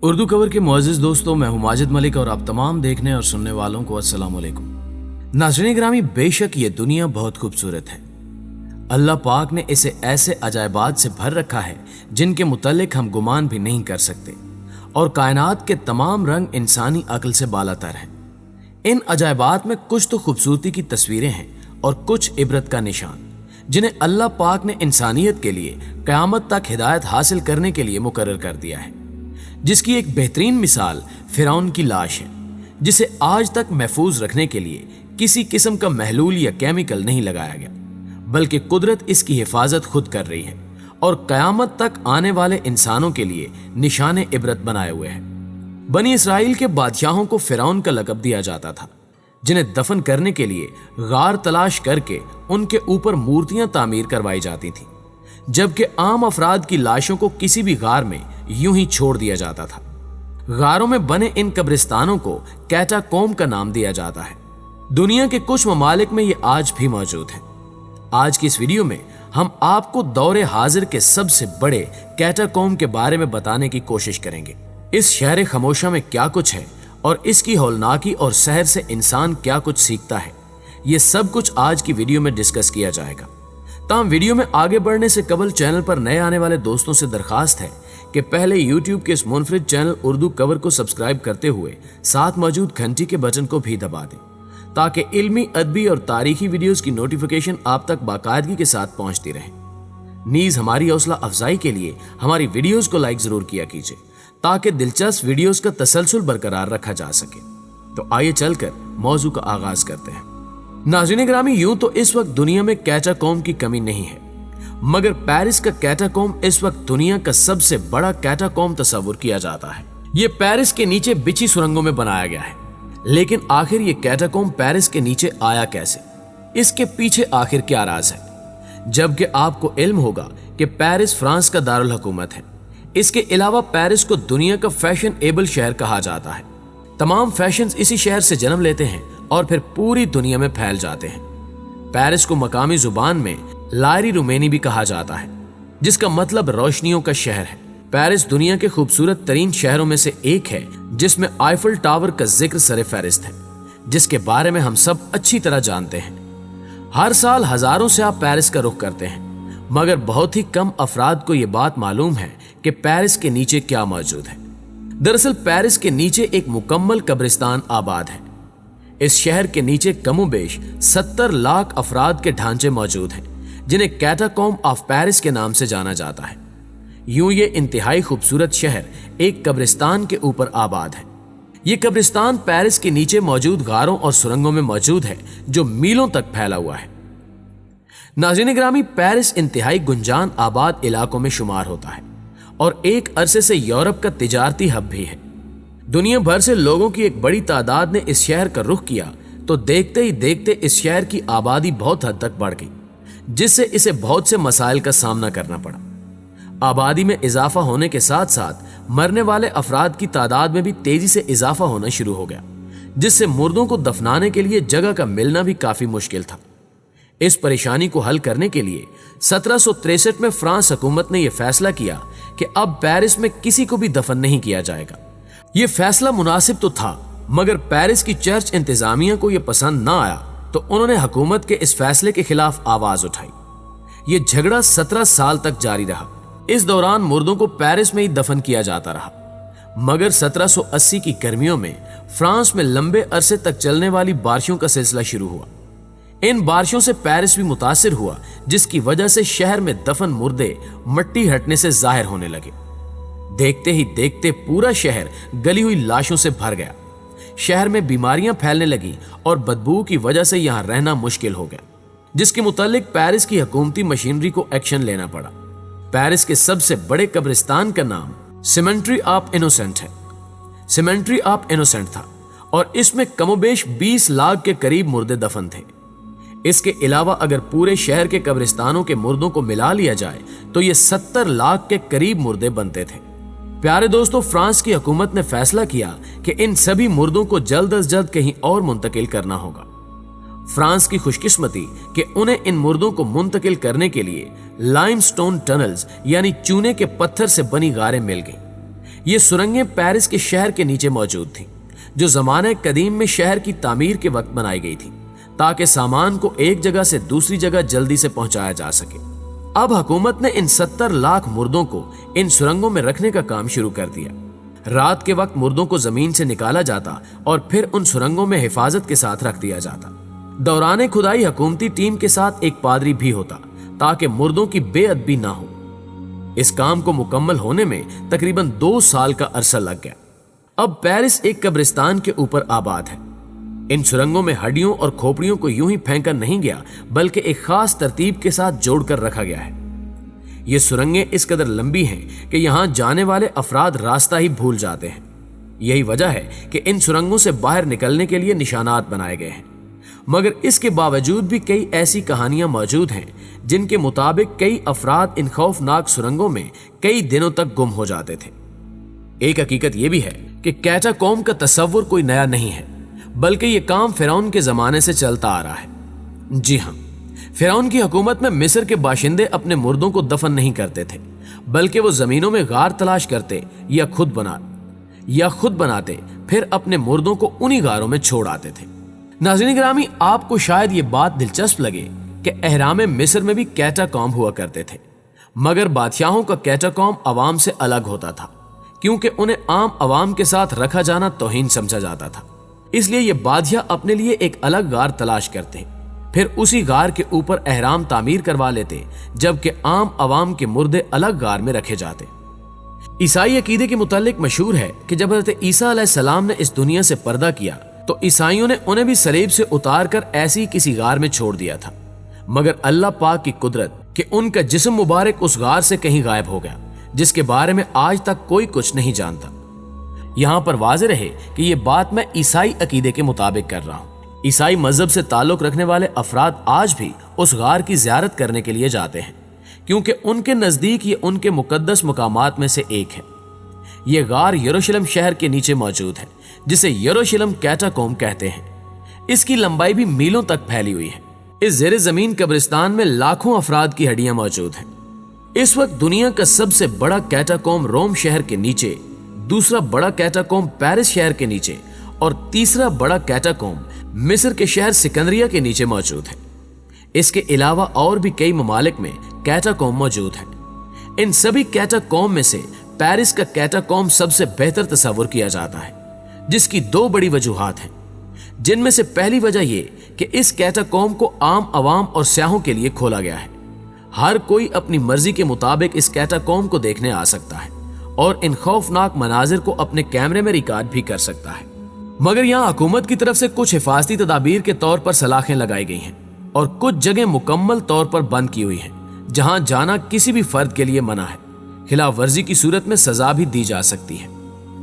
Urdu cover के मुअज़्ज़िज़ दोस्तों, मैं हूं माजिद मलिक और आप तमाम देखने और सुनने वालों को अस्सलाम वालेकुम। नाज़रीन ग्रामी, बेशक ये दुनिया बहुत खूबसूरत है। अल्लाह पाक ने इसे ऐसे अजायबात से भर रखा है जिनके मुतल्लिक हम गुमान भी नहीं कर सकते, और कायनात के तमाम रंग इंसानी अक्ल से बालातर हैं। इन अजायबात में कुछ तो खूबसूरती की तस्वीरें हैं और कुछ इबरत का निशान, जिन्हें अल्लाह पाक ने इंसानियत के लिए क़यामत तक हिदायत हासिल करने के लिए मुकर्रर कर दिया है। जिसकी एक बेहतरीन मिसाल फिरौन की लाश है, जिसे आज तक महफूज रखने के लिए किसी किस्म का महलूल या केमिकल नहीं लगाया गया, बल्कि कुदरत इसकी हिफाजत खुद कर रही है और क़यामत तक आने वाले इंसानों के लिए निशान इबरत बनाए हुए है। बनी इसराइल के बादशाहों को फिरौन का लक़ब दिया जाता था, जिन्हें दफन करने के लिए गार तलाश करके उनके ऊपर मूर्तियां तामीर करवाई जाती थी, जबकि आम अफराद की लाशों को किसी भी गार में यूं ही छोड़ दिया जाता था। गारों में बने इन कब्रिस्तानों को कैटाकोम्ब का नाम दिया जाता है। दुनिया के कुछ ममालिक में ये आज भी मौजूद है। आज की इस वीडियो में हम आपको दौरे हाजिर के सबसे बड़े कैटाकोम्ब के बारे में बताने की कोशिश करेंगे। इस शहर खामोशा में क्या कुछ है और इसकी हौलनाकी और सहर से इंसान क्या कुछ सीखता है, ये सब कुछ आज की वीडियो में डिस्कस किया जाएगा। ताहम वीडियो में आगे बढ़ने से कबल चैनल पर नए आने वाले दोस्तों से दरखास्त है कि पहले YouTube के इस मुनफरिद चैनल उर्दू कवर को सब्सक्राइब करते हुए साथ मौजूद घंटी के बटन को भी दबा दें, ताकि इल्मी, अदबी और तारीखी वीडियोस की नोटिफिकेशन आप तक बाकायदगी के साथ पहुंचती रहे। नीज हमारी हौसला अफजाई के लिए हमारी वीडियोस को लाइक जरूर किया कीजिए, ताकि दिलचस्प वीडियोस का तसलसल बरकरार रखा जा सके। तो आइए चलकर मौजू का आगाज करते हैं। नाज़रीन ग्रामी, यूं तो इस वक्त दुनिया में कैटाकोम्ब की कमी नहीं है, मगर पेरिस का कैटाकोम्ब इस वक्त दुनिया का सबसे बड़ा कैटाकोम्ब तस्वुर किया जाता है। ये पेरिस के नीचे बिछी सुरंगों में बनाया गया है, लेकिन आखिर ये कैटाकोम्ब पेरिस के नीचे आया कैसे? इसके पीछे आखिर क्या राज है? जबकि आपको इल्म होगा कि पेरिस फ्रांस का दारुल हुकूमत है। इसके अलावा पेरिस को दुनिया का फैशन एबल शहर कहा जाता है। तमाम फैशन इसी शहर से जन्म लेते हैं और फिर पूरी दुनिया में फैल जाते हैं। पेरिस को मकामी जुबान में लारी रुमेनी भी कहा जाता है, जिसका मतलब रोशनियों का शहर है। पेरिस दुनिया के खूबसूरत तरीन शहरों में से एक है, जिसमें आईफल टावर का जिक्र सरे फहरिस्त है, जिसके बारे में हम सब अच्छी तरह जानते हैं। हर साल हजारों से आप पेरिस का रुख करते हैं, मगर बहुत ही कम अफराद को यह बात मालूम है कि पेरिस के नीचे क्या मौजूद है। दरअसल पेरिस के नीचे एक मुकम्मल कब्रिस्तान आबाद है। इस शहर के नीचे कमोबेश 70 लाख अफराद के ढांचे मौजूद हैं, जिन्हें कैटाकोम्ब ऑफ पेरिस के नाम से जाना जाता है। यूं ये इंतहाई खूबसूरत शहर एक कब्रिस्तान के ऊपर आबाद है। ये कब्रिस्तान पेरिस के नीचे मौजूद गारों और सुरंगों में मौजूद है, जो मीलों तक फैला हुआ है। नाज़रीन ग्रामी, पेरिस इंतहाई गुंजान आबाद इलाकों में शुमार होता है और एक अरसे से यूरोप का तिजारती हब भी है। दुनिया भर से लोगों की एक बड़ी तादाद ने इस शहर का रुख किया, तो देखते ही देखते इस शहर की आबादी बहुत हद तक बढ़ गई, जिससे इसे बहुत से मसाइल का सामना करना पड़ा। आबादी में इजाफा होने के साथ साथ मरने वाले अफराद की तादाद में भी तेजी से इजाफा होना शुरू हो गया, जिससे मुर्दों को दफनाने के लिए जगह का मिलना भी काफी मुश्किल था। इस परेशानी को हल करने के लिए 1763 में फ्रांस हुकूमत ने यह फैसला किया कि अब पेरिस में किसी को भी दफन नहीं किया जाएगा। यह फैसला मुनासिब तो था, मगर पेरिस की चर्च इंतजामिया को यह पसंद ना आया, तो उन्होंने हुकूमत के इस फैसले के खिलाफ आवाज उठाई। यह झगड़ा 17 साल तक जारी रहा। इस दौरान मुर्दों को पेरिस में ही दफन किया जाता रहा, मगर 1780 की गर्मियों में फ्रांस में लंबे अरसे तक चलने वाली बारिशों का सिलसिला शुरू हुआ। इन बारिशों से पेरिस भी मुतासिर हुआ, जिसकी वजह से शहर में दफन मुर्दे मट्टी हटने से जाहिर होने लगे। देखते ही देखते पूरा शहर गली हुई लाशों से भर गया। शहर में बीमारियां फैलने लगी और बदबू की वजह से यहां रहना मुश्किल हो गया, जिसके मुतालिक पेरिस की हुकूमती मशीनरी को एक्शन लेना पड़ा। पेरिस के सबसे बड़े कब्रिस्तान का नाम सिमेंट्री ऑफ इनोसेंट है। सिमेंट्री ऑफ इनोसेंट था और इसमें कमोबेश 20 लाख के करीब मुर्दे दफन थे। इसके अलावा अगर पूरे शहर के कब्रिस्तानों के मुर्दों को मिला लिया जाए तो ये 70 लाख के करीब मुर्दे बनते थे। प्यारे दोस्तों, फ्रांस की हुकूमत ने फैसला किया कि इन सभी मुर्दों को जल्द अज जल्द कहीं और मुंतकिल करना होगा। फ्रांस की खुशकिस्मती कि उन्हें इन मुर्दों को मुंतकिल करने के लिए लाइमस्टोन टनल्स यानी चूने के पत्थर से बनी गारें मिल गईं। ये सुरंगें पेरिस के शहर के नीचे मौजूद थीं, जो ज़माने कदीम में शहर की तामीर के वक्त बनाई गई थी ताकि सामान को एक जगह से दूसरी जगह जल्दी से पहुंचाया जा सके। अब हुकूमत ने इन 70 लाख मुर्दों को इन सुरंगों में रखने का काम शुरू कर दिया। रात के वक्त मुर्दों को जमीन से निकाला जाता और फिर उन सुरंगों में हिफाजत के साथ रख दिया जाता। दौरान खुदाई हुकूमती टीम के साथ एक पादरी भी होता ताकि मुर्दों की बेअदबी ना हो। इस काम को मुकम्मल होने में तकरीबन 2 साल का अरसा लग गया। अब पेरिस एक कब्रिस्तान के ऊपर आबाद है। इन सुरंगों में हड्डियों और खोपड़ियों को यूं ही फेंका नहीं गया, बल्कि एक खास तरतीब के साथ जोड़कर रखा गया है। ये सुरंगें इस कदर लंबी हैं कि यहां जाने वाले अफराद रास्ता ही भूल जाते हैं। यही वजह है कि इन सुरंगों से बाहर निकलने के लिए निशानात बनाए गए हैं। मगर इसके बावजूद भी कई ऐसी कहानियां मौजूद हैं जिनके मुताबिक कई अफराद इन खौफनाक सुरंगों में कई दिनों तक गुम हो जाते थे। एक हकीकत यह भी है कि कैटाकॉम्ब का तस्वुर कोई नया नहीं है, बल्कि यह काम फिरौन के जमाने से चलता आ रहा है। जी हां, फिरौन की हुकूमत में मिस्र के बाशिंदे अपने मुर्दों को दफन नहीं करते थे, बल्कि वो जमीनों में गार तलाश करते या खुद बनाते, फिर अपने मुर्दों को उन्हीं गारों में छोड़ आते थे। नाज़रीन गिरामी, आपको शायद ये बात दिलचस्प लगे कि अहराम मिस्र में भी कैटाकॉम्ब हुआ करते थे, मगर बादशाहों का कैटाकॉम्ब अवाम से अलग होता था, क्योंकि उन्हें आम अवाम के साथ रखा जाना तौहीन समझा जाता था। इसलिए ये बादशाह अपने लिए एक अलग गार तलाश करते, फिर उसी गार के ऊपर अहराम तामीर करवा लेते, जबकि आम अवाम के मुर्दे अलग गार में रखे जाते। ईसाई अकीदे के मुतालिक मशहूर है कि जब हज़रत ईसा अलैहिस्सलाम ने इस दुनिया से पर्दा किया तो ईसाइयों ने उन्हें भी सलीब से उतार कर ऐसी किसी गार में छोड़ दिया था, मगर अल्लाह पाक की कुदरत कि उनका जिस्म मुबारक उस गार से कहीं गायब हो गया, जिसके बारे में आज तक कोई कुछ नहीं जानता। यहां पर वाज़ेह रहे कि यह बात मैं ईसाई अकीदे के मुताबिक कर रहा हूं। ईसाई मजहब से ताल्लुक रखने वाले अफराद आज भी उस गार की ज़ियारत करने के लिए जाते हैं, क्योंकि उनके नजदीक ये उनके मुकद्दस मुकामात में से एक है। ये गार यरूशलेम शहर के नीचे मौजूद है, जिसे यरूशलेम कैटाकॉम्ब कहते हैं। इसकी लंबाई भी मीलों तक फैली हुई है। इस ज़ेरे जमीन कब्रिस्तान में लाखों अफराद की हड्डियां मौजूद हैं। इस वक्त दुनिया का सबसे बड़ा कैटाकॉम्ब रोम शहर के नीचे, दूसरा बड़ा कैटाकॉम्ब पेरिस शहर के नीचे और तीसरा बड़ा कैटाकॉम्ब मिस्र के शहर सिकंदरिया के नीचे मौजूद है। इसके अलावा और भी कई ममालिक में कैटाकॉम्ब मौजूद हैं। इन सभी कैटाकॉम्ब में से पेरिस का कैटाकॉम्ब सबसे बेहतर तस्वुर किया जाता है, जिसकी 2 बड़ी वजूहात हैं, जिनमें से पहली वजह यह कि इस कैटाकॉम्ब को आम अवाम और सयाहों के लिए खोला गया है। हर कोई अपनी मर्जी के मुताबिक इस कैटाकॉम्ब को देखने आ सकता है और इन खौफनाक मनाजिर को अपने कैमरे में रिकॉर्ड भी कर सकता है। मगर यहाँ हुकूमत की तरफ से कुछ हिफाजती तदाबीर के तौर पर सलाखें लगाई गई हैं और कुछ जगह मुकम्मल तौर पर बंद की हुई हैं, जहां जाना किसी भी फर्द के लिए मना है। खिलाफ वर्जी की सूरत में सजा भी दी जा सकती है।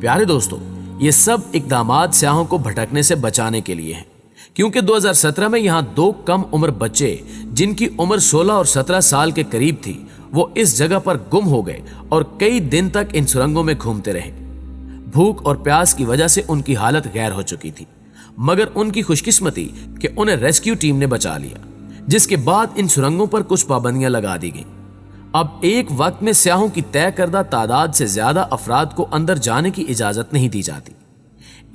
प्यारे दोस्तों, ये सब इकदामात सयाहों को भटकने से बचाने के लिए हैं, क्योंकि 2017 में यहाँ 2 कम उम्र बच्चे जिनकी उम्र 16 और 17 साल के करीब थी, वो इस जगह पर गुम हो गए और कई दिन तक इन सुरंगों में घूमते रहे। भूख और प्यास की वजह से उनकी हालत गैर हो चुकी थी, मगर उनकी खुशकिस्मती कि उन्हें रेस्क्यू टीम ने बचा लिया, जिसके बाद इन सुरंगों पर कुछ पाबंदियां लगा दी गई। अब एक वक्त में सयाहों की तय करदा तादाद से ज्यादा अफराद को अंदर जाने की इजाजत नहीं दी जाती।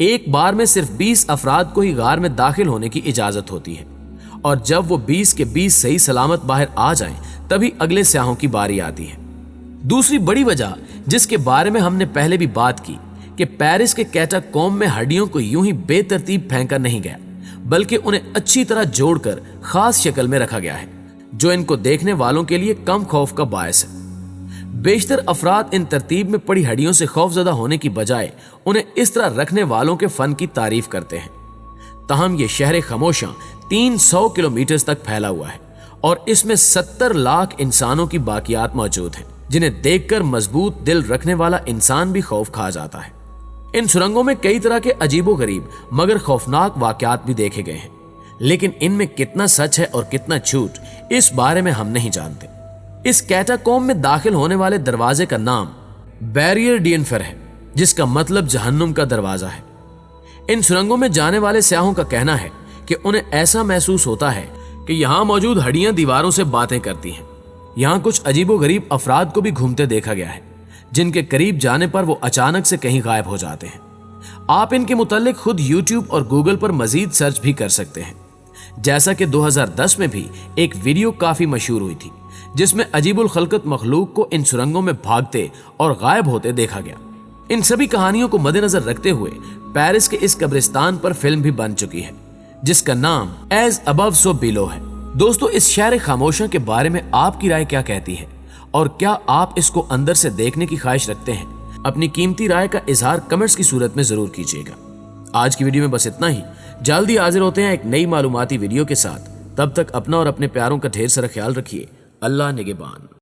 एक बार में सिर्फ 20 अफराद को ही गार में दाखिल होने की इजाजत होती है, और जब वो 20 के 20 सही सलामत बाहर आ जाएं, तभी अगले सयाहों की बारी आती है। दूसरी बड़ी वजह, जिसके बारे में हमने पहले भी बात की, कि पेरिस के कैटाकॉम्ब में हड्डियों को यूं ही बेतरतीब फेंका नहीं गया, बल्कि उन्हें अच्छी तरह जोड़कर खास शक्ल में रखा गया है, जो इनको देखने वालों के लिए कम खौफ का बायस है। बेशतर अफराद इन तरतीब में पड़ी हड्डियों से खौफजदा होने की बजाय उन्हें इस तरह रखने वालों के फन की तारीफ करते हैं। ताहम ये शहर खामोशा 300 किलोमीटर तक फैला हुआ है और इसमें 70 लाख इंसानों की बाकियात मौजूद हैं, जिन्हें देखकर मजबूत दिल रखने वाला इंसान भी खौफ खा जाता है। इन सुरंगों में कई तरह के अजीबोगरीब मगर खौफनाक वाकयात भी देखे गए हैं, लेकिन इनमें कितना सच है और कितना झूठ, इस बारे में हम नहीं जानते। इस कैटाकॉम्ब में दाखिल होने वाले दरवाजे का नाम बैरियर डियनफर है, जिसका मतलब जहन्नुम का दरवाजा है। इन सुरंगों में जाने वाले सयाहों का कहना है कि उन्हें ऐसा महसूस होता है कि यहाँ मौजूद हड्डियां दीवारों से बातें करती हैं। यहाँ कुछ अजीबोगरीब अफराद को भी घूमते देखा गया है, جن کے قریب جانے پر وہ اچانک سے کہیں غائب ہو جاتے ہیں۔ آپ ان کے متعلق خود یوٹیوب اور گوگل پر مزید سرچ بھی کر سکتے ہیں۔ جیسا کہ 2010 میں بھی ایک ویڈیو کافی مشہور ہوئی تھی جس میں عجیب الخلقت مخلوق کو ان سرنگوں میں بھاگتے اور غائب ہوتے دیکھا گیا۔ ان سبھی کہانیوں کو مد نظر رکھتے ہوئے پیرس کے اس قبرستان پر فلم بھی بن چکی ہے جس کا نام ایز ابو سو بیلو ہے۔ دوستو، اس شہر خاموشاں کے بارے میں آپ کی رائے کیا کہتی ہے اور کیا آپ اس کو اندر سے دیکھنے کی خواہش رکھتے ہیں؟ اپنی قیمتی رائے کا اظہار کمنٹس کی صورت میں ضرور کیجیے گا۔ آج کی ویڈیو میں بس اتنا ہی، جلدی حاضر ہوتے ہیں ایک نئی معلوماتی ویڈیو کے ساتھ۔ تب تک اپنا اور اپنے پیاروں کا ڈھیر سارا خیال رکھیے۔ اللہ نگہبان۔